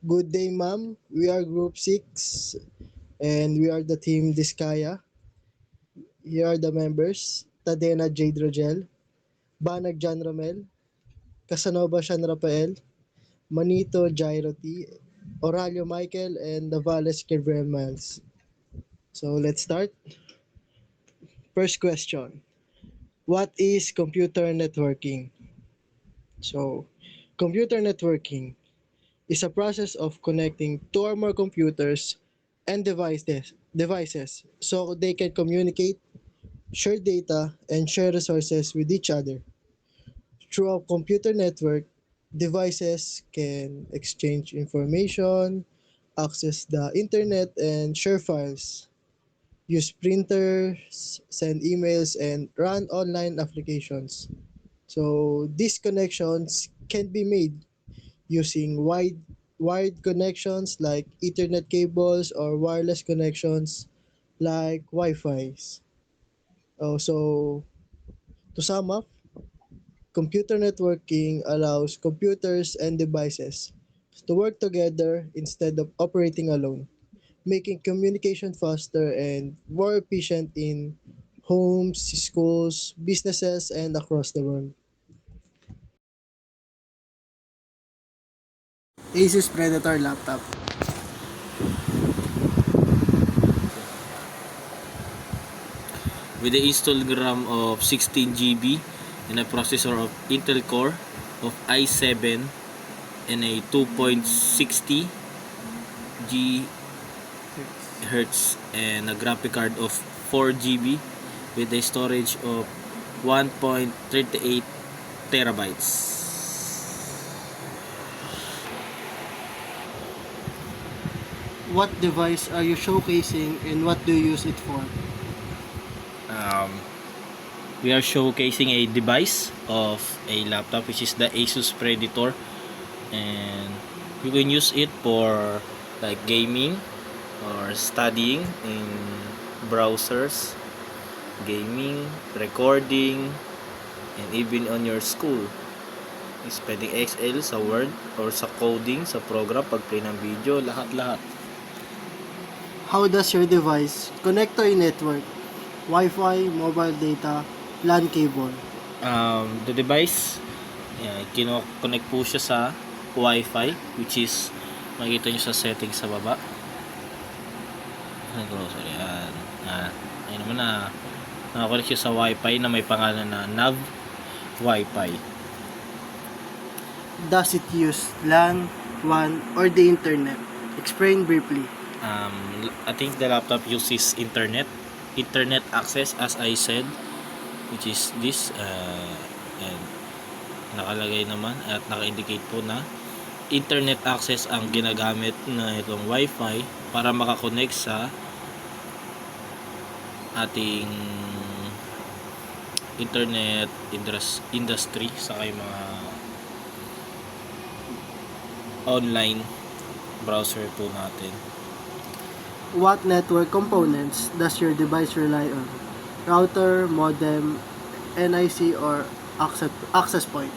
Good day, ma'am. We are Group 6 and we are the team Diskaya. Here are the members: Tadena Jade Rogel, Banag John Romel, Casanova Sean Rafael, Manito Jairo T, Oralio Michael, and Navales Gabriel Miles. So let's start. First question: what is computer networking? So, computer networking is a process of connecting two or more computers and devices so they can communicate, share data, and share resources with each other. Through a computer network, devices can exchange information, access the internet, and share files, use printers, send emails, and run online applications. So these connections can be made using wired connections like Ethernet cables or wireless connections like Wi-Fi's. So to sum up, computer networking allows computers and devices to work together instead of operating alone, making communication faster and more efficient in homes, schools, businesses, and across the world. Asus Predator laptop. with the installed RAM of 16 GB and a processor of Intel Core of i7 and a 2.60 GHz and a graphic card of 4 GB with a storage of 1.38 terabytes. What device are you showcasing and what do you use it for? Um, we are showcasing a device of a laptop which is the Asus Predator, and you can use it for like gaming or studying in browsers, gaming, recording, and even on your school. Spelling Excel sa Word or sa coding sa program, pag-play ng video, lahat-lahat. How does your device connect to a network? Wi-Fi, mobile data, LAN cable. The device, kinoconnect po siya sa Wi-Fi, which is makikita nyo sa settings sa baba. Sorry, ayun naman na nakakonect siya sa Wi-Fi na may pangalan na NAV Wi-Fi. Does it use LAN, WAN, or the internet? Explain briefly. I think the laptop uses internet access, as I said, which is this, and nakalagay naman at naka-indicate po na internet access ang ginagamit na itong Wi-Fi para makakonect sa ating internet industry sa kay mga online browser po natin. What network components does your device rely on? Router, modem, NIC, or access point?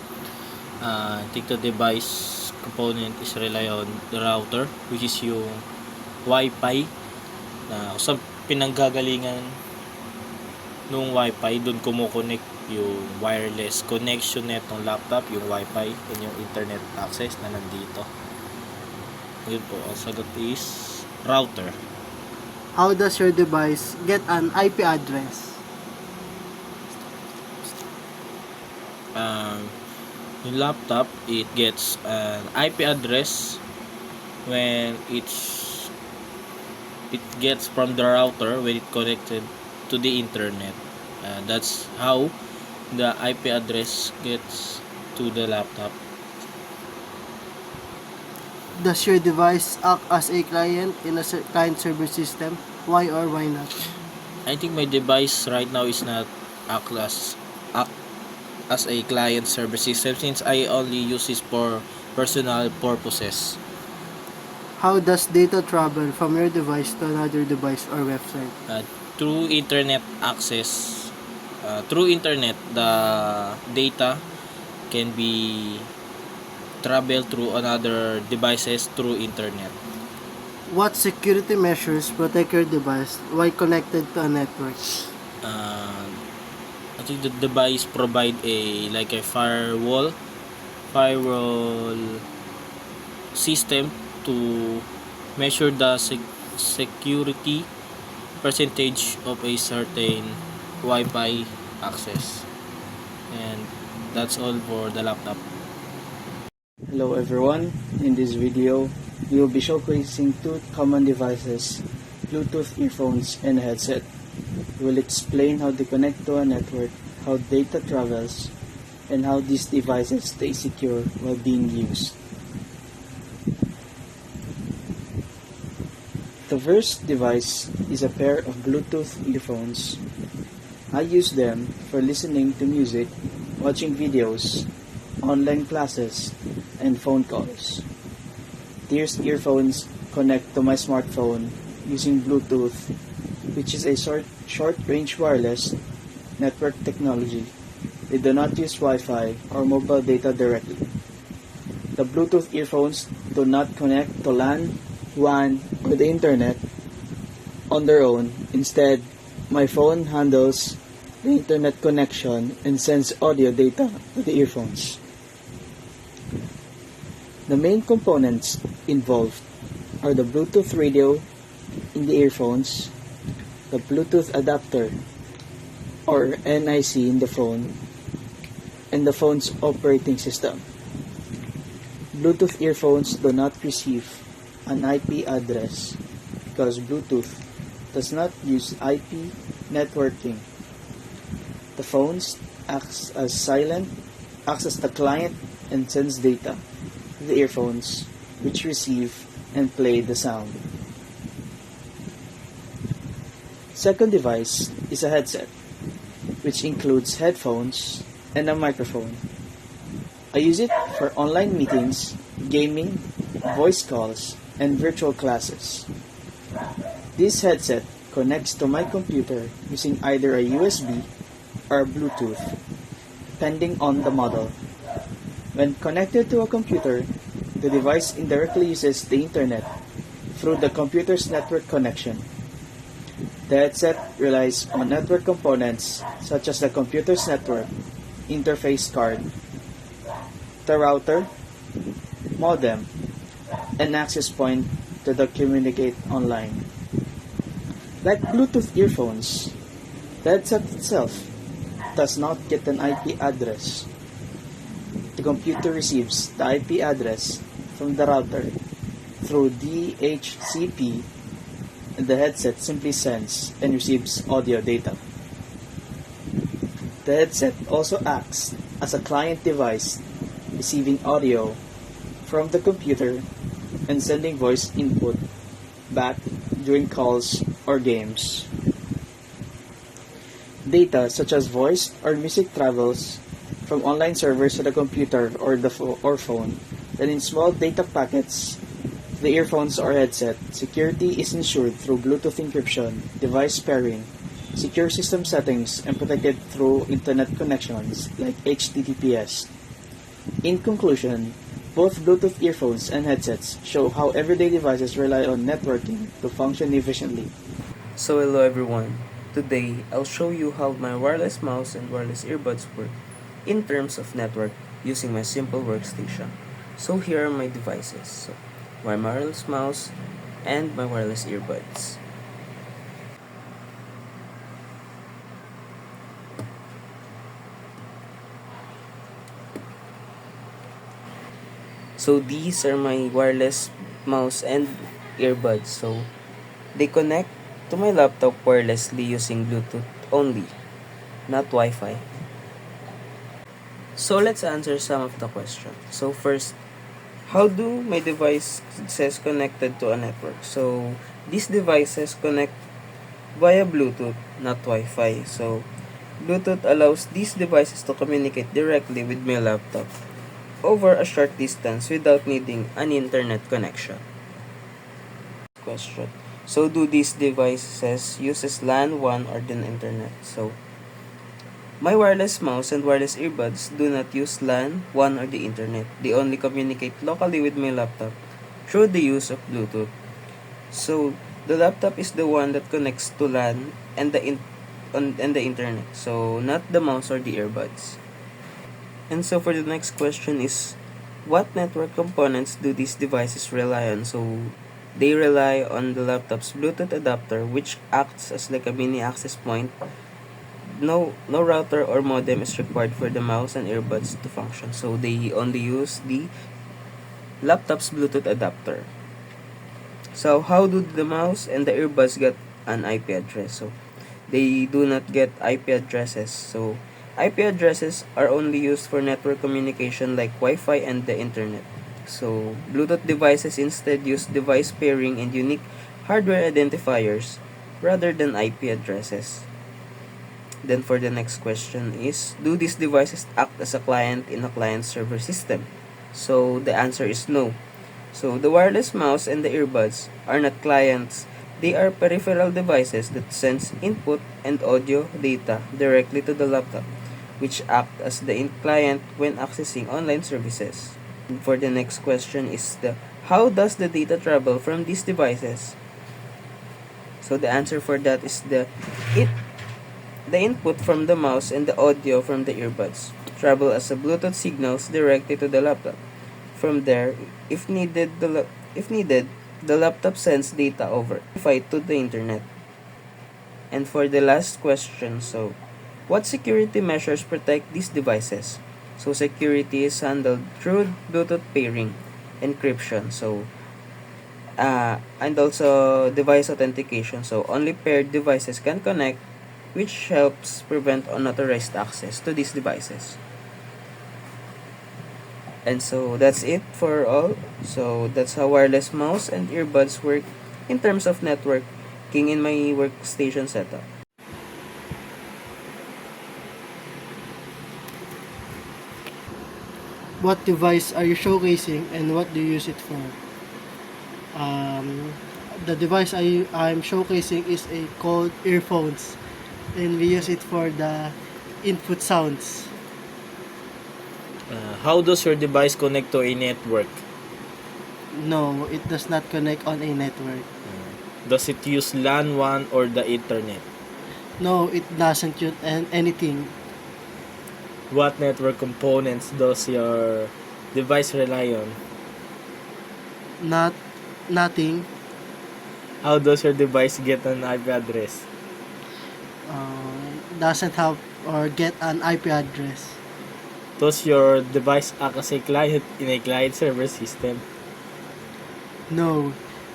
I think the device component is rely on the router, which is yung Wi-Fi na sa pinanggagalingan nung Wi-Fi, doon kumukonect yung wireless connection netong laptop, yung Wi-Fi, and yung internet access na nandito. Yun po, ang sagot is router. How does your device get an IP address? Yung laptop, it gets an IP address when it gets from the router when it connected to the internet. That's how the IP address gets to the laptop. Does your device act as a client in a client server system? Why or why not? I think my device right now is not act as a client server system, since I only use this for personal purposes. How does data travel from your device to another device or website? Through internet access, through internet, the data can be travel through another devices through internet. What security measures protect your device while connected to a network? Uh, I think the device provide a firewall system to measure the security percentage of a certain Wi-Fi access. And that's all for the laptop. Hello everyone, in this video, we will be showcasing two common devices, Bluetooth earphones and a headset. We will explain how they connect to a network, how data travels, and how these devices stay secure while being used. The first device is a pair of Bluetooth earphones. I use them for listening to music, watching videos, online classes, and phone calls. These earphones connect to my smartphone using Bluetooth, which is a short-range wireless network technology. They do not use Wi-Fi or mobile data directly. The Bluetooth earphones do not connect to LAN, WAN, or the internet on their own. Instead, my phone handles the internet connection and sends audio data to the earphones. The main components involved are the Bluetooth radio in the earphones, the Bluetooth adapter or NIC in the phone, and the phone's operating system. Bluetooth earphones do not receive an IP address because Bluetooth does not use IP networking. The phones acts as the client and sends data to the earphones, which receive and play the sound. Second device is a headset, which includes headphones and a microphone. I use it for online meetings, gaming, voice calls, and virtual classes. This headset connects to my computer using either a USB or Bluetooth, depending on the model. When connected to a computer, the device indirectly uses the internet through the computer's network connection. The headset relies on network components such as the computer's network interface card, the router, modem, and access point to communicate online. Like Bluetooth earphones, the headset itself does not get an IP address. The computer receives the IP address from the router through DHCP, and the headset simply sends and receives audio data. The headset also acts as a client device, receiving audio from the computer and sending voice input back during calls or games. Data such as voice or music travels from online servers to the computer or phone. Then in small data packets, the earphones or headset, security is ensured through Bluetooth encryption, device pairing, secure system settings, and protected through internet connections like HTTPS. In conclusion, both Bluetooth earphones and headsets show how everyday devices rely on networking to function efficiently. So hello everyone. Today, I'll show you how my wireless mouse and wireless earbuds work in terms of network using my simple workstation. So here are my devices. So, my wireless mouse and my wireless earbuds. So these are my wireless mouse and earbuds. So they connect to my laptop wirelessly using Bluetooth only, not Wi-Fi. So let's answer some of the questions. So first, how do my devices connected to a network? So these devices connect via Bluetooth, not Wi-Fi. So Bluetooth allows these devices to communicate directly with my laptop over a short distance without needing an internet connection. Question. So do these devices uses LAN, WAN, or the internet? So My wireless mouse and wireless earbuds do not use LAN, WAN, or the internet. They only communicate locally with my laptop through the use of Bluetooth. So, the laptop is the one that connects to LAN and the internet. So, not the mouse or the earbuds. And so for the next question is, what network components do these devices rely on? So, they rely on the laptop's Bluetooth adapter, which acts as like a mini access point. No router or modem is required for the mouse and earbuds to function. So, they only use the laptop's Bluetooth adapter. So, how do the mouse and the earbuds get an IP address? So, they do not get IP addresses. So, IP addresses are only used for network communication like Wi-Fi and the internet. So, Bluetooth devices instead use device pairing and unique hardware identifiers rather than IP addresses. Then for the next question is, do these devices act as a client in a client-server system? So, the answer is no. So, the wireless mouse and the earbuds are not clients. They are peripheral devices that sends input and audio data directly to the laptop, which act as the client when accessing online services. And for the next question is how does the data travel from these devices? So the answer for that is the input from the mouse and the audio from the earbuds travel as a Bluetooth signals directly to the laptop. From there, if needed, the laptop sends data over Wi-Fi to the internet. And for the last question, so what security measures protect these devices? So security is handled through Bluetooth pairing, encryption, and also device authentication. So only paired devices can connect, which helps prevent unauthorized access to these devices. And so that's it for all. So that's how wireless mouse and earbuds work in terms of networking in my workstation setup. What device are you showcasing and what do you use it for? The device I'm showcasing is called earphones, and we use it for the input sounds. How does your device connect to a network? No, it does not connect on a network. Does it use LAN, WAN, or the internet? No, it doesn't use anything. What network components does your device rely on? Nothing. How does your device get an IP address? Doesn't have or get an IP address. Does your device act as a client in a client server system? No,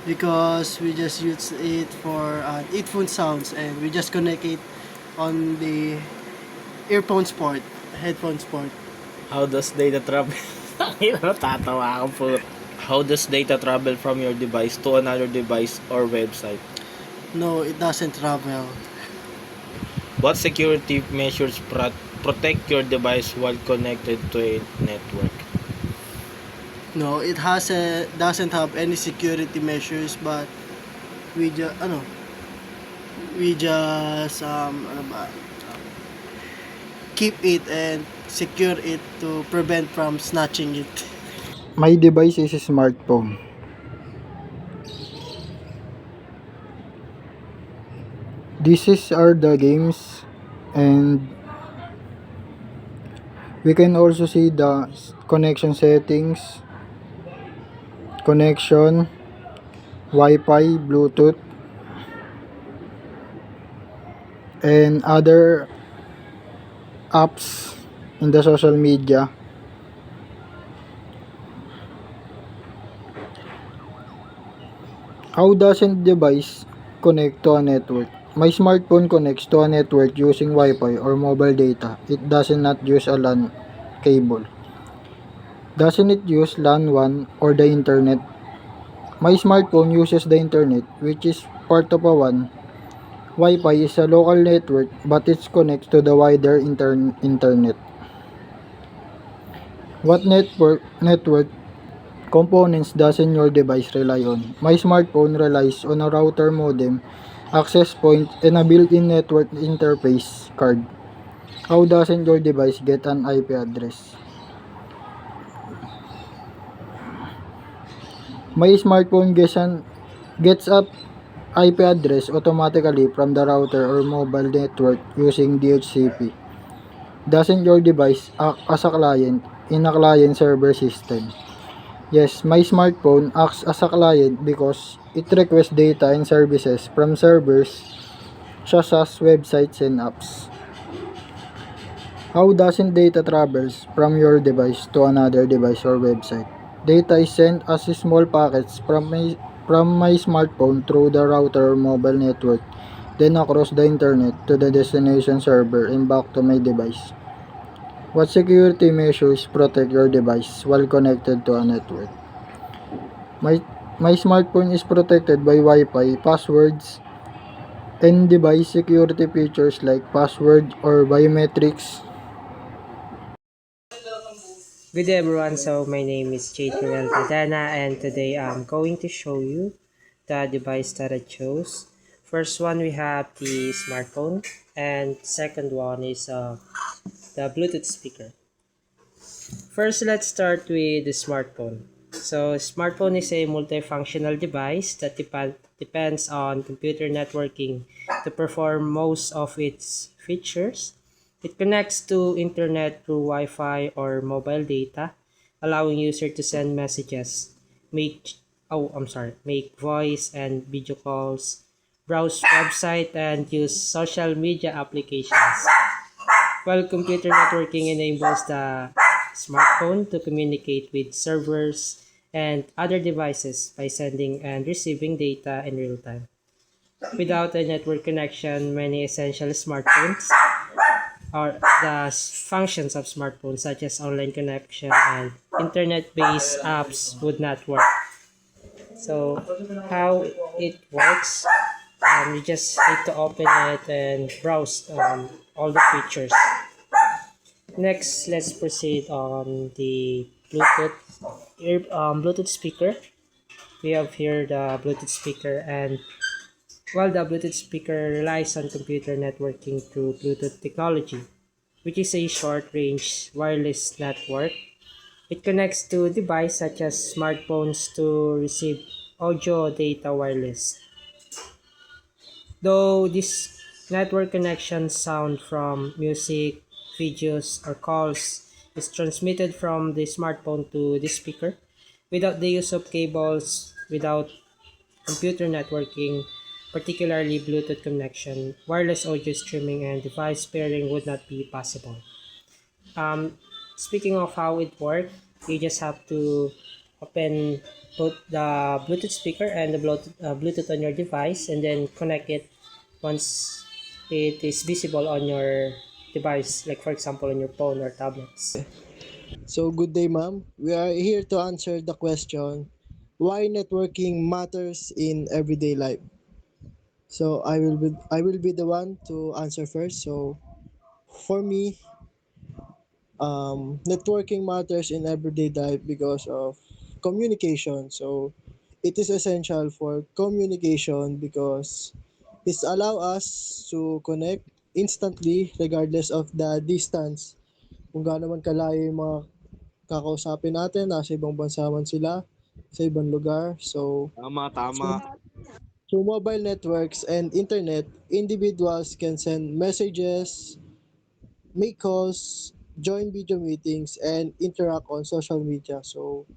because we just use it for earphone sounds, and we just connect it on the earphones port, headphones port. How does data travel? Natatawa ako po. How does data travel from your device to another device or website? No, it doesn't travel. What security measures protect your device while connected to a network? No, it doesn't have any security measures, but we just keep it and secure it to prevent from snatching it. My device is a smartphone. Are the games, and we can also see the connection settings, connection, Wi-Fi, Bluetooth, and other apps in the social media. How doesn't device connect to a network? My smartphone connects to a network using Wi-Fi or mobile data. It does not use a LAN cable. Doesn't it use LAN WAN or the internet? My smartphone uses the internet, which is part of a WAN. Wi-Fi is a local network, but it connects to the wider internet. What network components doesn't your device rely on? My smartphone relies on a router, modem, access point, and a built-in network interface card. How doesn't your device get an IP address? My smartphone gets up IP address automatically from the router or mobile network using DHCP. Doesn't your device act as a client in a client server system? Yes, my smartphone acts as a client because it requests data and services from servers such as websites and apps. How doesn't data travels from your device to another device or website? Data is sent as small packets from my smartphone through the router or mobile network, then across the internet to the destination server and back to my device. What security measures protect your device while connected to a network? My my smartphone is protected by Wi-Fi, passwords, and device security features like password or biometrics. Good day everyone, so my name is Jadriel Padana and today I'm going to show you the device that I chose. First one we have the smartphone and second one is the Bluetooth speaker. First let's start with the smartphone. So smartphone is a multifunctional device that depends on computer networking to perform most of its features. It connects to internet through Wi-Fi or mobile data, allowing user to send messages, make voice and video calls, browse website and use social media applications. While computer networking enables the smartphone to communicate with servers and other devices by sending and receiving data in real time. Without a network connection, many essential smartphones or the functions of smartphones such as online connection and internet-based apps would not work. So how it works, you just need to open it and browse all the features. Next, let's proceed on the Bluetooth speaker. We have here the Bluetooth speaker, and while the Bluetooth speaker relies on computer networking through Bluetooth technology, which is a short-range wireless network. It connects to devices such as smartphones to receive audio data wireless. Though this network connection sound from music, videos, or calls is transmitted from the smartphone to the speaker without the use of cables, without computer networking, particularly Bluetooth connection, wireless audio streaming, and device pairing would not be possible. Um, Speaking of how it works, you just have to open both the Bluetooth speaker and the Bluetooth on your device and then connect it once it is visible on your device, like for example on your phone or tablets. So good day, ma'am. We are here to answer the question why networking matters in everyday life. So I will be the one to answer first. So for me, networking matters in everyday life because of communication. So it is essential for communication because it allow us to connect instantly regardless of the distance. Kung gaano man kalayo yung mga kakausapin natin, nasa ibang bansa man sila, sa ibang lugar. So, Tama, tama. through mobile networks and internet, individuals can send messages, make calls, join video meetings, and interact on social media. So,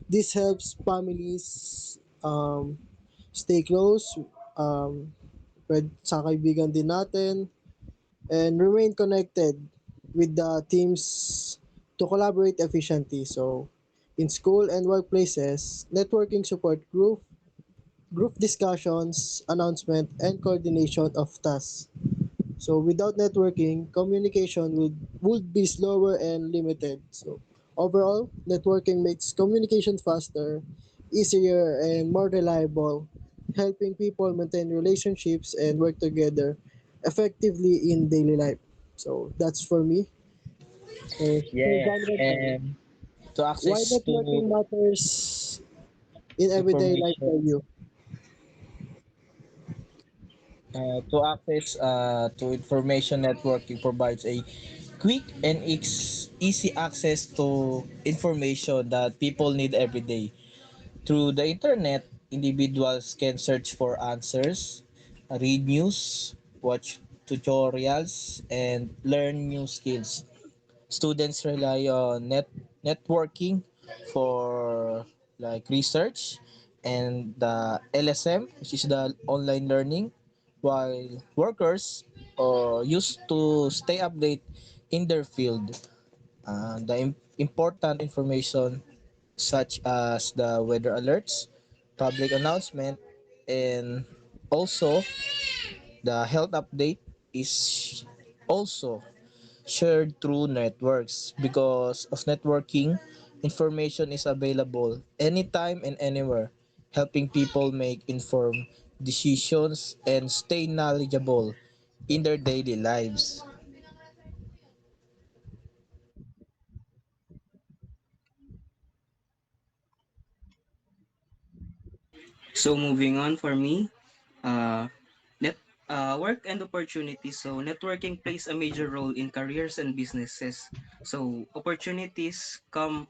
this helps families stay close sa kaibigan din natin and remain connected with the teams to collaborate efficiently. So, in school and workplaces, networking support group discussions, announcement, and coordination of tasks. So without networking, communication would be slower and limited. So overall, networking makes communication faster, easier, and more reliable, helping people maintain relationships and work together effectively in daily life. So that's for me. So, Sir Yeah, John Rodel, and to why access to networking matters in everyday life information. for you? To access to information networking provides a quick and easy access to information that people need every day. Through the internet, individuals can search for answers, read news, watch tutorials, and learn new skills. Students rely on networking for like research and the LSM, which is the online learning, while workers used to stay update in their field. Important information such as the weather alerts, public announcement, and also the health update is also shared through networks. Because of networking, information is available anytime and anywhere, helping people make informed decisions and stay knowledgeable in their daily lives. So moving on for me, uh, net work and opportunities. So networking plays a major role in careers and businesses. So opportunities come.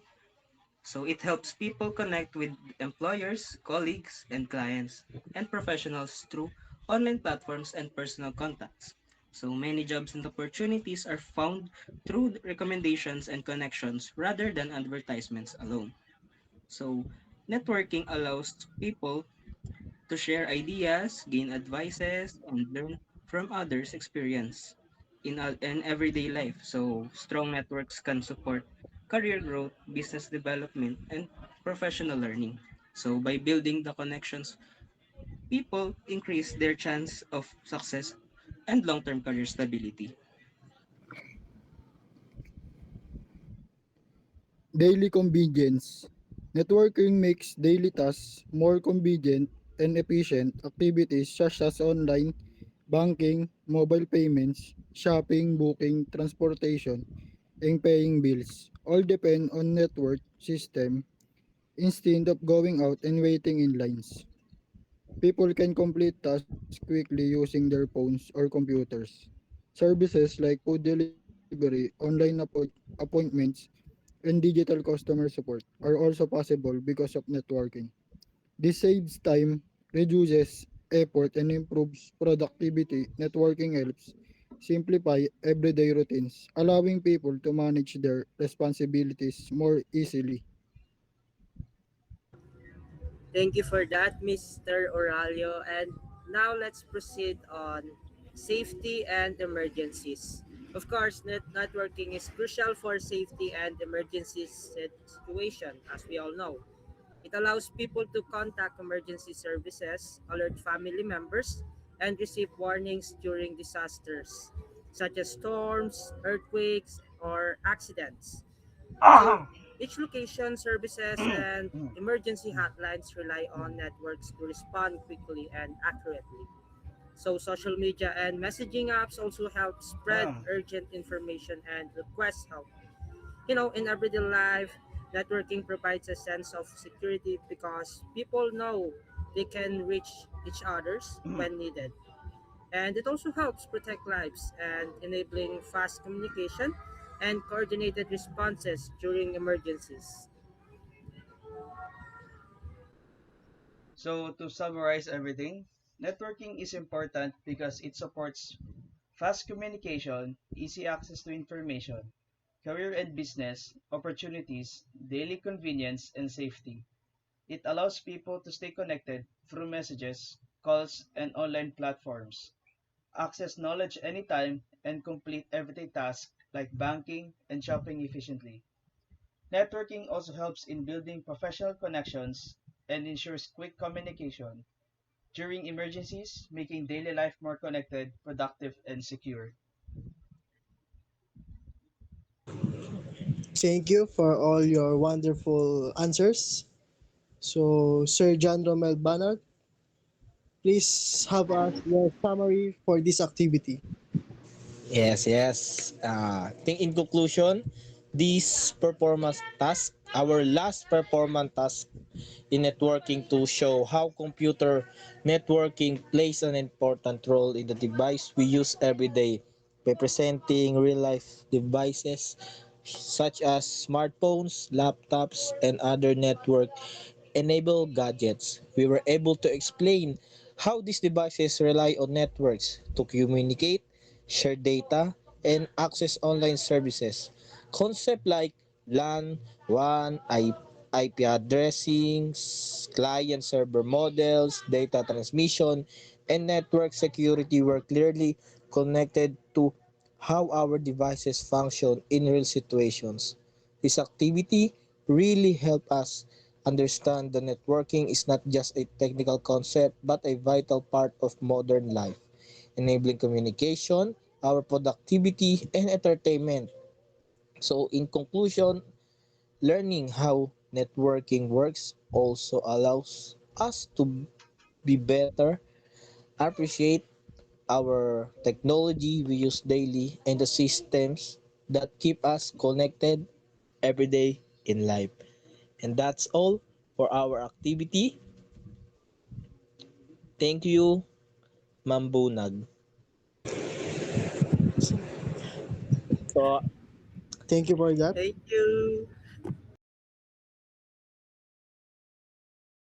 So it helps people connect with employers, colleagues, and clients, and professionals through online platforms and personal contacts. So many jobs and opportunities are found through recommendations and connections rather than advertisements alone. So networking allows people to share ideas, gain advices, and learn from others' experience in everyday life. So strong networks can support career growth, business development, and professional learning. So by building the connections, people increase their chance of success and long-term career stability. Daily convenience. Networking makes daily tasks more convenient and efficient. Activities such as online banking, mobile payments, shopping, booking, transportation, and paying bills all depend on network system instead of going out and waiting in lines. People can complete tasks quickly using their phones or computers. Services like food delivery, appointments, and digital customer support are also possible because of networking. This saves time, reduces effort, and improves productivity. Networking helps simplify everyday routines, allowing people to manage their responsibilities more easily. Thank you for that, Mr. Oralio. And now let's proceed on safety and emergencies. Of course, networking is crucial for safety and emergency situation, as we all know. It allows people to contact emergency services, alert family members, and receive warnings during disasters, such as storms, earthquakes, or accidents. So each location, services, and emergency hotlines rely on networks to respond quickly and accurately. So social media and messaging apps also help spread urgent information and request help. In everyday life, networking provides a sense of security because people know they can reach each others when needed. And it also helps protect lives and enabling fast communication and coordinated responses during emergencies. So, to summarize everything, networking is important because it supports fast communication, easy access to information, career and business opportunities, daily convenience, and safety. It allows people to stay connected through messages, calls, and online platforms, access knowledge anytime, and complete everyday tasks like banking and shopping efficiently. Networking also helps in building professional connections and ensures quick communication during emergencies, making daily life more connected, productive, and secure. Thank you for all your wonderful answers. So, Sir John Romel Banat, please have us your summary for this activity. Yes, yes. I think in conclusion, This performance task, our last performance task in networking, to show how computer networking plays an important role in the device we use every day by presenting real life devices such as smartphones, laptops, and other network enabled gadgets. We were able to explain how these devices rely on networks to communicate, share data, and access online services. Concepts like LAN, WAN, IP addressing, client server models, data transmission, and network security were clearly connected to how our devices function in real situations. This activity really helped us understand that networking is not just a technical concept but a vital part of modern life, enabling communication, our productivity, and entertainment. So, in conclusion, learning how networking works also allows us to be better, appreciate our technology we use daily, and the systems that keep us connected every day in life. And that's all for our activity. Thank you, Mambunag. So, Thank you for that. Thank you.